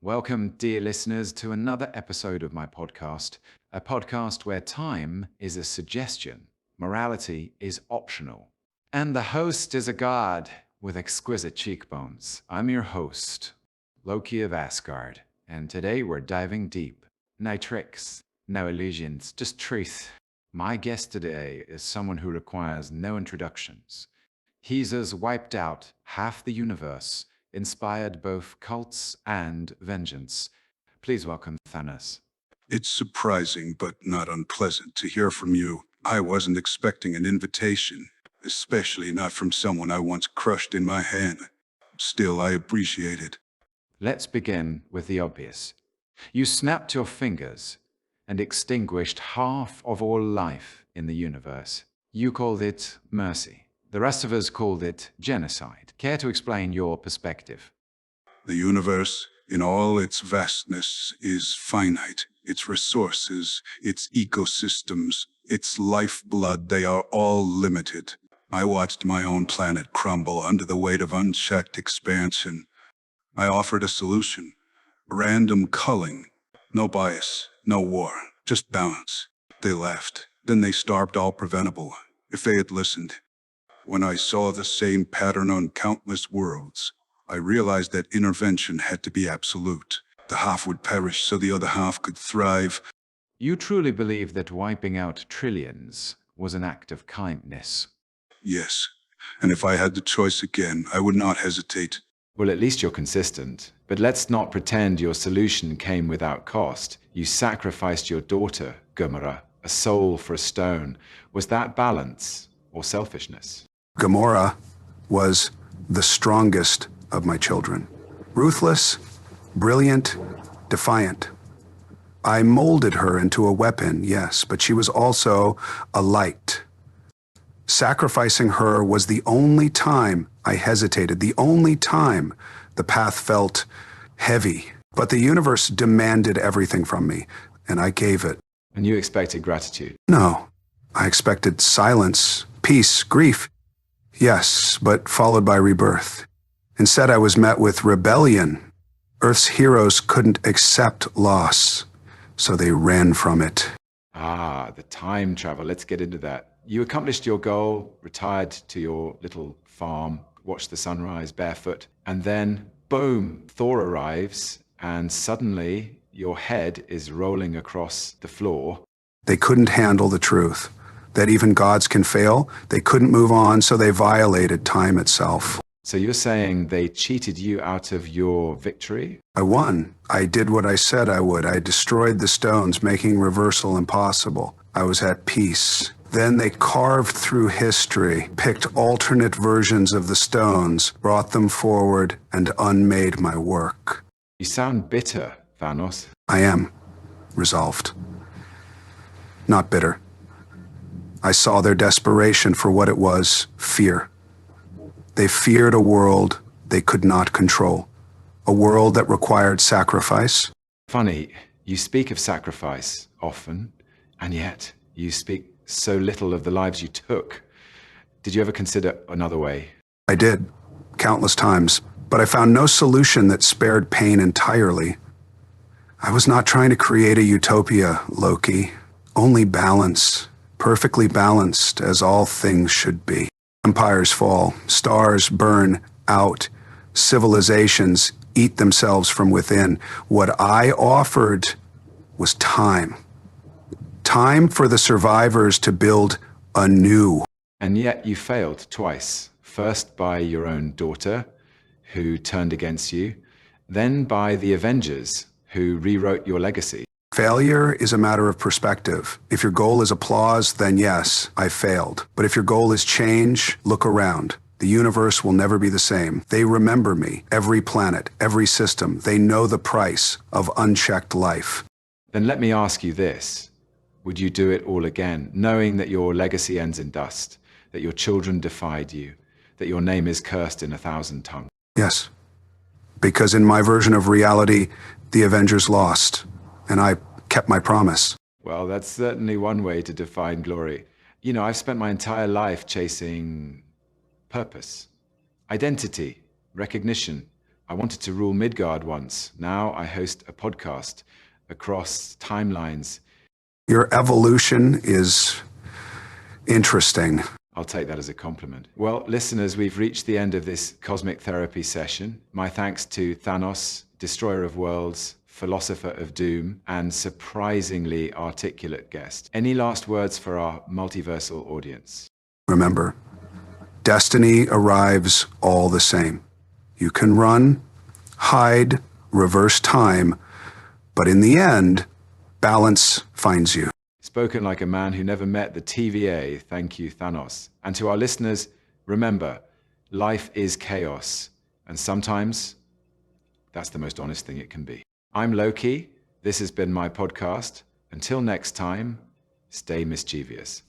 Welcome, dear listeners, to another episode of my podcast, a podcast where time is a suggestion, morality is optional, and the host is a god with exquisite cheekbones. I'm your host, Loki of Asgard, and today we're diving deep. No tricks, no illusions, just truth. My guest today is someone who requires no introductions. He's as wiped out half the universe, inspired both cults and vengeance. Please welcome Thanos. It's surprising, but not unpleasant, to hear from you. I wasn't expecting an invitation, especially not from someone I once crushed in my hand. Still, I appreciate it. Let's begin with the obvious. You snapped your fingers and extinguished half of all life in the universe. You called it mercy. The rest of us called it genocide. Care to explain your perspective? The universe, in all its vastness, is finite. Its resources, its ecosystems, its lifeblood, they are all limited. I watched my own planet crumble under the weight of unchecked expansion. I offered a solution. Random culling. No bias, no war, just balance. They laughed. Then they starved all preventable, if they had listened. When I saw the same pattern on countless worlds, I realized that intervention had to be absolute. The half would perish so the other half could thrive. You truly believe that wiping out trillions was an act of kindness? Yes, and if I had the choice again, I would not hesitate. Well, at least you're consistent. But let's not pretend your solution came without cost. You sacrificed your daughter, Gamora, a soul for a stone. Was that balance or selfishness? Gamora was the strongest of my children. Ruthless, brilliant, defiant. I molded her into a weapon, yes, but she was also a light. Sacrificing her was the only time I hesitated, the only time the path felt heavy. But the universe demanded everything from me, and I gave it. And you expected gratitude? No, I expected silence, peace, grief. Yes, but followed by rebirth. Instead, I was met with rebellion. Earth's heroes couldn't accept loss, so they ran from it. Ah, the time travel. Let's get into that. You accomplished your goal, retired to your little farm, watched the sunrise barefoot, and then, boom, Thor arrives, and suddenly your head is rolling across the floor. They couldn't handle the truth. That even gods can fail. They couldn't move on, so they violated time itself. So you're saying they cheated you out of your victory? I won. I did what I said I would. I destroyed the stones, making reversal impossible. I was at peace. Then they carved through history, picked alternate versions of the stones, brought them forward, and unmade my work. You sound bitter, Thanos. I am. Resolved. Not bitter. I saw their desperation for what it was, fear. They feared a world they could not control, a world that required sacrifice. Funny, you speak of sacrifice often, and yet you speak so little of the lives you took. Did you ever consider another way? I did, countless times, but I found no solution that spared pain entirely. I was not trying to create a utopia, Loki, only balance. Perfectly balanced, as all things should be. Empires fall, stars burn out, civilizations eat themselves from within. What I offered was time. Time for the survivors to build anew. And yet you failed twice. First by your own daughter, who turned against you, then by the Avengers, who rewrote your legacy. Failure is a matter of perspective. If your goal is applause, then yes, I failed. But if your goal is change, look around. The universe will never be the same. They remember me, every planet, every system. They know the price of unchecked life. Then let me ask you this. Would you do it all again, knowing that your legacy ends in dust, that your children defied you, that your name is cursed in 1,000 tongues? Yes. Because in my version of reality, the Avengers lost. And I kept my promise. Well, that's certainly one way to define glory. You know, I've spent my entire life chasing purpose, identity, recognition, I wanted to rule Midgard once. Now I host a podcast across timelines. Your evolution is interesting. I'll take that as a compliment. Well, listeners, we've reached the end of this cosmic therapy session. My thanks to Thanos, destroyer of worlds, philosopher of doom, and surprisingly articulate guest. Any last words for our multiversal audience? Remember, destiny arrives all the same. You can run, hide, reverse time, but in the end, balance finds you. Spoken like a man who never met the TVA. Thank you, Thanos. And to our listeners, remember, life is chaos, and sometimes that's the most honest thing it can be. I'm Loki. This has been my podcast. Until next time, stay mischievous.